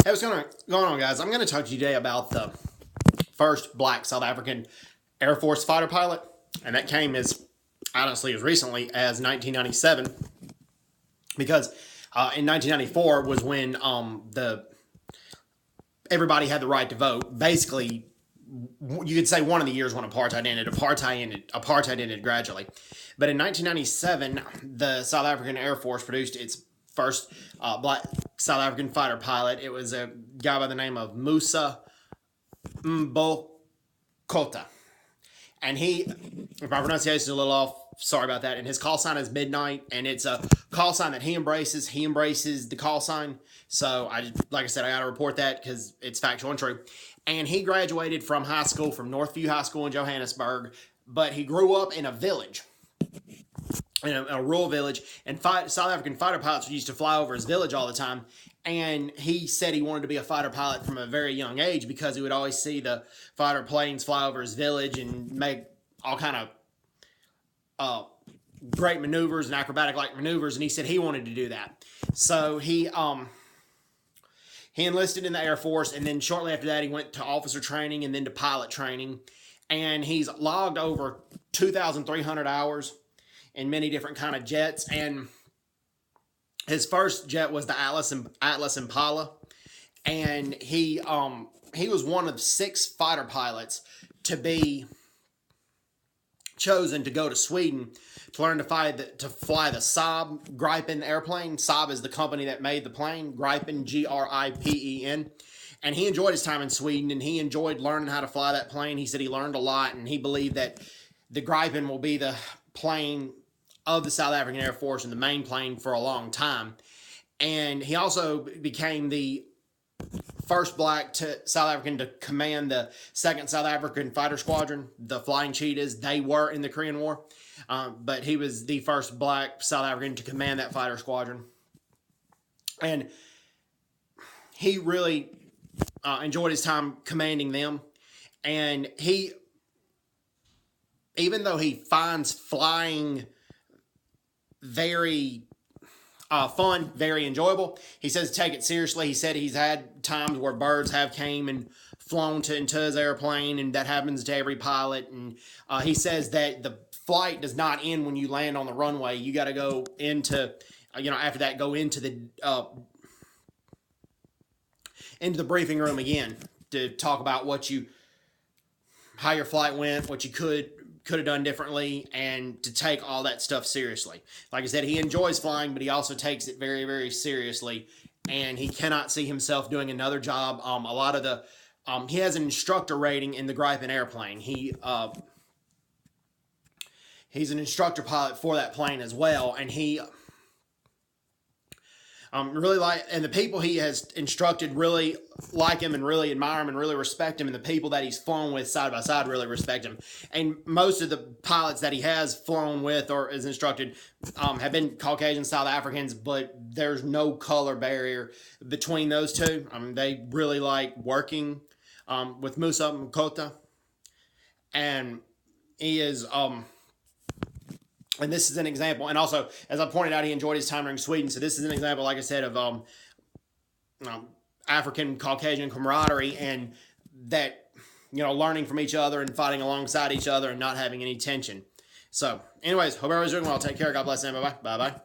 Hey, what's going on, guys? I'm going to talk to you today about the first black South African Air Force fighter pilot, and that came as recently as 1997, because in 1994 was when everybody had the right to vote. Basically, you could say one of the years when apartheid ended. Apartheid ended gradually, but in 1997, the South African Air Force produced its first black South African fighter pilot. It was a guy by the name of Musa Mbokota. And if my pronunciation is a little off, sorry about that. And his call sign is Midnight, and it's a call sign that he embraces. He embraces the call sign. So, like I said, I got to report that because it's factual and true. And he graduated from high school, from Northview High School in Johannesburg, but he grew up in a village, in a rural village, and South African fighter pilots used to fly over his village all the time. And he said he wanted to be a fighter pilot from a very young age because he would always see the fighter planes fly over his village and make all kind of great maneuvers and acrobatic-like maneuvers. And he said he wanted to do that. So he enlisted in the Air Force, and then shortly after that, he went to officer training and then to pilot training. And he's logged over 2,300 hours in many different kind of jets. And his first jet was the Atlas Impala, and he was one of 6 fighter pilots to be chosen to go to Sweden to learn to fly the Saab Gripen airplane. Saab is the company that made the plane. Gripen, Gripen. And he enjoyed his time in Sweden, and he enjoyed learning how to fly that plane. He said he learned a lot, and he believed that the Gripen will be the plane of the South African Air Force and the main plane for a long time. And he also became the first black South African to command the 2nd South African Fighter Squadron, the Flying Cheetahs. They were in the Korean War, but he was the first black South African to command that fighter squadron. And he really enjoyed his time commanding them. And even though he finds flying very fun, very enjoyable, he says take it seriously. He said he's had times where birds have came and flown into his airplane, and that happens to every pilot. And he says that the flight does not end when you land on the runway. You got to go into, after that, go into the briefing room again to talk about how your flight went, what you could have done differently, and to take all that stuff seriously. Like I said, he enjoys flying, but he also takes it very, very seriously, and he cannot see himself doing another job. He has an instructor rating in the Gripen airplane. He's an instructor pilot for that plane as well, and he and the people he has instructed really like him and really admire him and really respect him, and the people that he's flown with side by side really respect him. And most of the pilots that he has flown with or is instructed have been Caucasian South Africans, but there's no color barrier between those two. They really like working with Musa Mbokota, and he is and this is an example. And also, as I pointed out, he enjoyed his time during Sweden. So this is an example, like I said, of African Caucasian camaraderie, and that, learning from each other and fighting alongside each other and not having any tension. So anyways, hope everybody's doing well. Take care. God bless them. Bye-bye. Bye-bye.